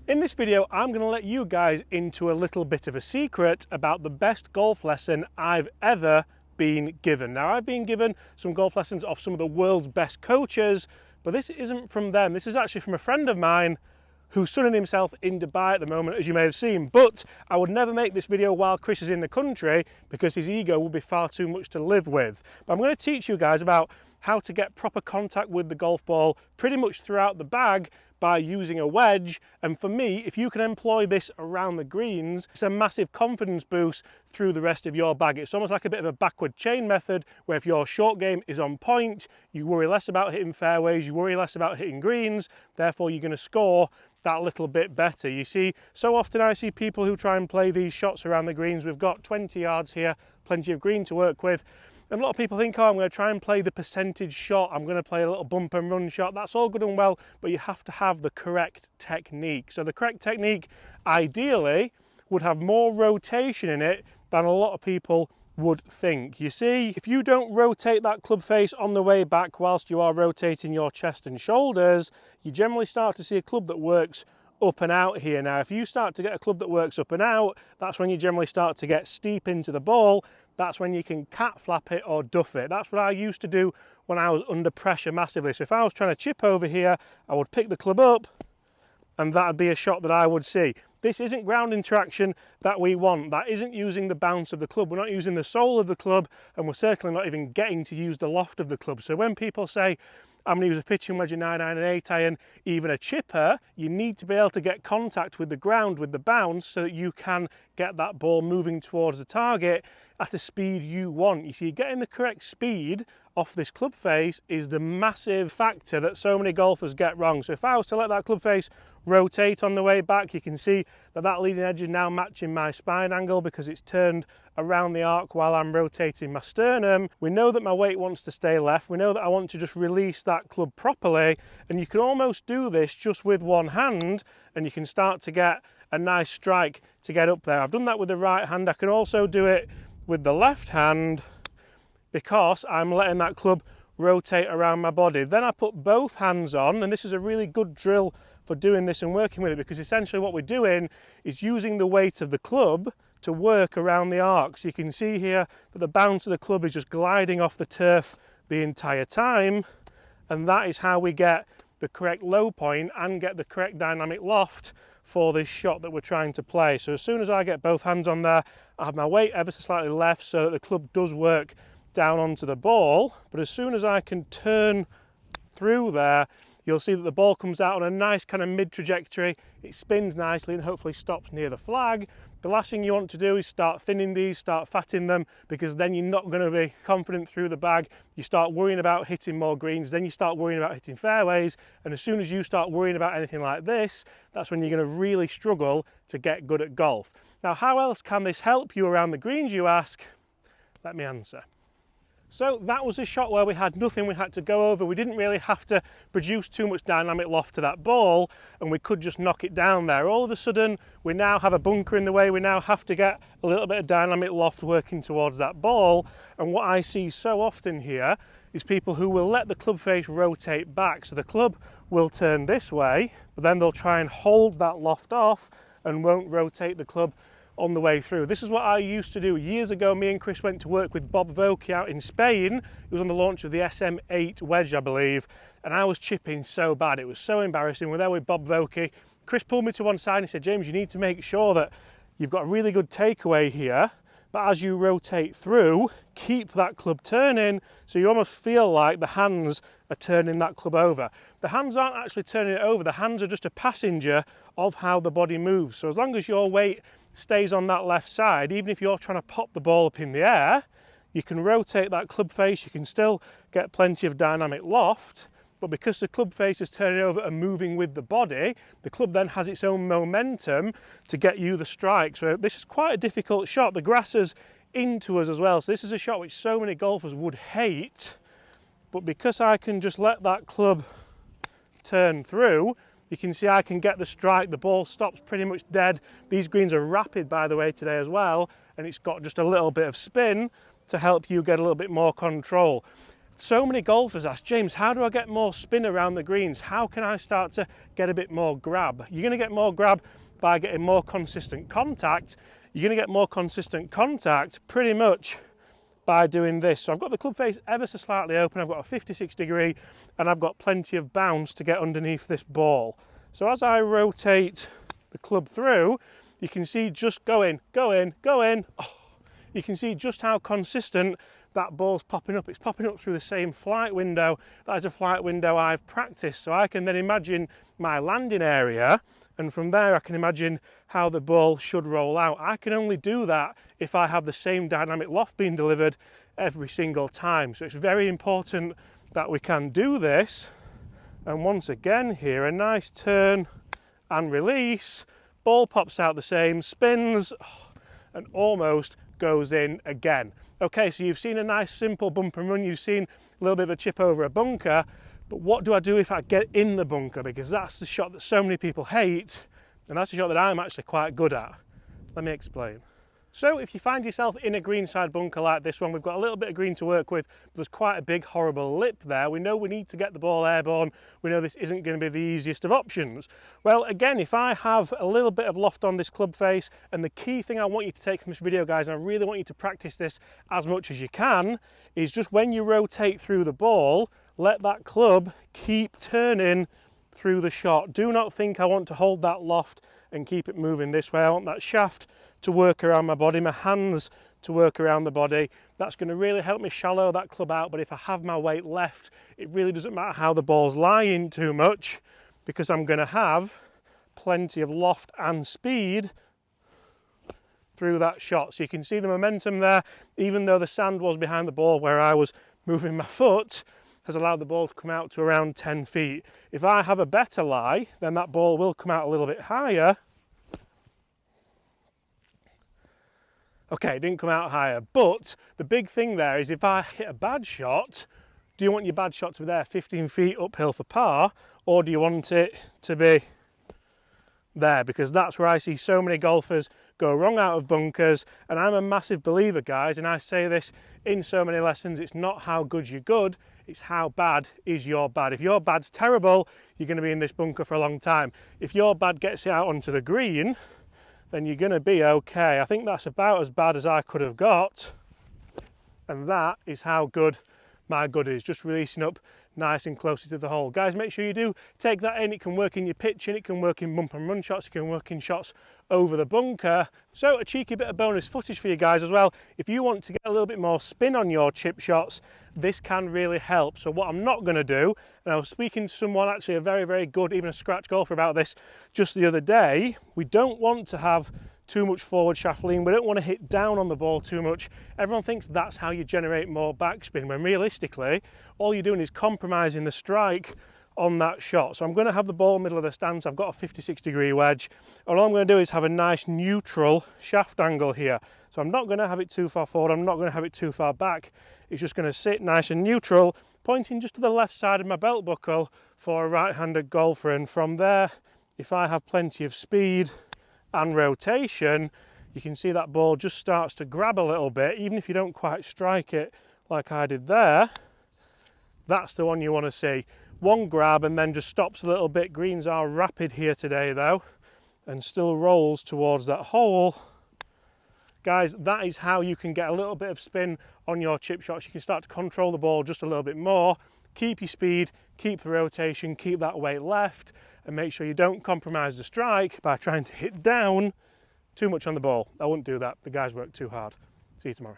In this video, I'm going to let you guys into a little bit of a secret about the best golf lesson I've ever been given. Now, I've been given some golf lessons off some of the world's best coaches, but this isn't from them. This is actually from a friend of mine who's sunning himself in Dubai at the moment, as you may have seen. But I would never make this video while Chris is in the country because his ego would be far too much to live with. But I'm going to teach you guys about how to get proper contact with the golf ball pretty much throughout the bag by using a wedge. And for me, if you can employ this around the greens, it's a massive confidence boost through the rest of your bag. It's almost like a bit of a backward chain method where if your short game is on point, you worry less about hitting fairways, you worry less about hitting greens, therefore you're going to score that little bit better. You see, so often I see people who try and play these shots around the greens. We've got 20 yards here, plenty of green to work with. And a lot of people think, oh, I'm going to try and play the percentage shot. I'm going to play a little bump and run shot. That's all good and well, but you have to have the correct technique. So the correct technique, ideally, would have more rotation in it than a lot of people would think. You see, if you don't rotate that club face on the way back whilst you are rotating your chest and shoulders, you generally start to see a club that works up and out here. Now, if you start to get a club that works up and out, that's when you generally start to get steep into the ball. That's when you can cat flap it or duff it. That's what I used to do when I was under pressure massively. So if I was trying to chip over here, I would pick the club up and that'd be a shot that I would see. This isn't ground interaction that we want. That isn't using the bounce of the club. We're not using the sole of the club, and we're certainly not even getting to use the loft of the club. So when people say, I'm going to use a pitching wedge, a 9 iron, an 8 iron, even a chipper, you need to be able to get contact with the ground, with the bounce, so that you can get that ball moving towards the target at a speed you want. You see, getting the correct speed off this club face is the massive factor that so many golfers get wrong. So if I was to let that club face rotate on the way back, you can see that that leading edge is now matching my spine angle because it's turned around the arc while I'm rotating my sternum. We know that my weight wants to stay left. We know that I want to just release that club properly, and you can almost do this just with one hand and you can start to get a nice strike to get up there. I've done that with the right hand. I can also do it with the left hand because I'm letting that club rotate around my body. Then I put both hands on, and this is a really good drill for doing this and working with it, because essentially what we're doing is using the weight of the club to work around the arc. So you can see here that the bounce of the club is just gliding off the turf the entire time, and that is how we get the correct low point and get the correct dynamic loft for this shot that we're trying to play. So as soon as I get both hands on there, I have my weight ever so slightly left so that the club does work down onto the ball. But as soon as I can turn through there, you'll see that the ball comes out on a nice kind of mid trajectory. It spins nicely and hopefully stops near the flag. The last thing you want to do is start thinning these, start fatting them, because then you're not going to be confident through the bag. You start worrying about hitting more greens, then you start worrying about hitting fairways, and as soon as you start worrying about anything like this, that's when you're going to really struggle to get good at golf. Now, how else can this help you around the greens, you ask? Let me answer. So that was a shot where we had nothing we had to go over. We didn't really have to produce too much dynamic loft to that ball, and we could just knock it down there. All of a sudden, we now have a bunker in the way. We now have to get a little bit of dynamic loft working towards that ball. And what I see so often here is people who will let the club face rotate back. So the club will turn this way, but then they'll try and hold that loft off and won't rotate the club on the way through. This is what I used to do. Years ago, me and Chris went to work with Bob Vokey out in Spain. It was on the launch of the SM8 wedge, I believe, and I was chipping so bad. It was so embarrassing. We're there with Bob Vokey. Chris pulled me to one side and he said, James, you need to make sure that you've got a really good takeaway here, but as you rotate through, keep that club turning so you almost feel like the hands are turning that club over. The hands aren't actually turning it over. The hands are just a passenger of how the body moves. So as long as your weight stays on that left side, even if you're trying to pop the ball up in the air, you can rotate that club face, you can still get plenty of dynamic loft, but because the club face is turning over and moving with the body, the club then has its own momentum to get you the strike. So this is quite a difficult shot. The grass is into us as well, so this is a shot which so many golfers would hate, but because I can just let that club turn through, you can see I can get the strike. The ball stops pretty much dead. These greens are rapid, by the way, today as well, and it's got just a little bit of spin to help you get a little bit more control. So many golfers ask, James, how do I get more spin around the greens? How can I start to get a bit more grab? You're going to get more grab by getting more consistent contact. You're going to get more consistent contact pretty much by doing this. So I've got the club face ever so slightly open, I've got a 56 degree, and I've got plenty of bounce to get underneath this ball. So as I rotate the club through, you can see just go in. Oh, you can see just how consistent that ball's popping up. It's popping up through the same flight window. That is a flight window I've practiced. So I can then imagine my landing area, and from there I can imagine how the ball should roll out. I can only do that if I have the same dynamic loft being delivered every single time. So it's very important that we can do this. And once again here, a nice turn and release. Ball pops out the same, spins, and almost goes in again. Okay, so you've seen a nice simple bump and run, you've seen a little bit of a chip over a bunker, but what do I do if I get in the bunker? Because that's the shot that so many people hate, and that's the shot that I'm actually quite good at. Let me explain. So if you find yourself in a greenside bunker like this one, we've got a little bit of green to work with, but there's quite a big horrible lip there. We know we need to get the ball airborne. We know this isn't going to be the easiest of options. Well, again, if I have a little bit of loft on this club face, and the key thing I want you to take from this video, guys, and I really want you to practice this as much as you can, is just when you rotate through the ball, let that club keep turning through the shot. Do not think I want to hold that loft and keep it moving this way. I want that shaft to work around my body, my hands to work around the body. That's going to really help me shallow that club out. But if I have my weight left, it really doesn't matter how the ball's lying too much, because I'm going to have plenty of loft and speed through that shot. So you can see the momentum there, even though the sand was behind the ball where I was moving my foot, has allowed the ball to come out to around 10 feet. If I have a better lie, then that ball will come out a little bit higher. Okay, it didn't come out higher, but the big thing there is if I hit a bad shot, do you want your bad shot to be there 15 feet uphill for par, or do you want it to be there? Because that's where I see so many golfers go wrong out of bunkers, and I'm a massive believer, guys, and I say this in so many lessons, it's not how good you're good, it's how bad is your bad. If your bad's terrible, you're going to be in this bunker for a long time. If your bad gets it out onto the green, then you're going to be okay. I think that's about as bad as I could have got, and that is how good my good is, just releasing up nice and closer to the hole. Guys, make sure you do take that in. It can work in your pitching, it can work in bump and run shots, it can work in shots over the bunker. So a cheeky bit of bonus footage for you guys as well. If you want to get a little bit more spin on your chip shots, this can really help. So what I'm not going to do, and I was speaking to someone, actually a very, very good, even a scratch golfer, about this just the other day, we don't want to have too much forward shaft lean. We don't want to hit down on the ball too much. Everyone thinks that's how you generate more backspin, when realistically all you're doing is compromising the strike on that shot. So I'm going to have the ball middle of the stance. I've got a 56 degree wedge, and all I'm going to do is have a nice neutral shaft angle here. So I'm not going to have it too far forward, I'm not going to have it too far back. It's just going to sit nice and neutral, pointing just to the left side of my belt buckle for a right-handed golfer. And from there, if I have plenty of speed and rotation, you can see that ball just starts to grab a little bit, even if you don't quite strike it like I did there. That's the one you want to see. One grab and then just stops a little bit. Greens are rapid here today though, and still rolls towards that hole. Guys, that is how you can get a little bit of spin on your chip shots. You can start to control the ball just a little bit more, keep your speed, keep the rotation, keep that weight left, and make sure you don't compromise the strike by trying to hit down too much on the ball. I wouldn't do that. The guys work too hard. See you tomorrow.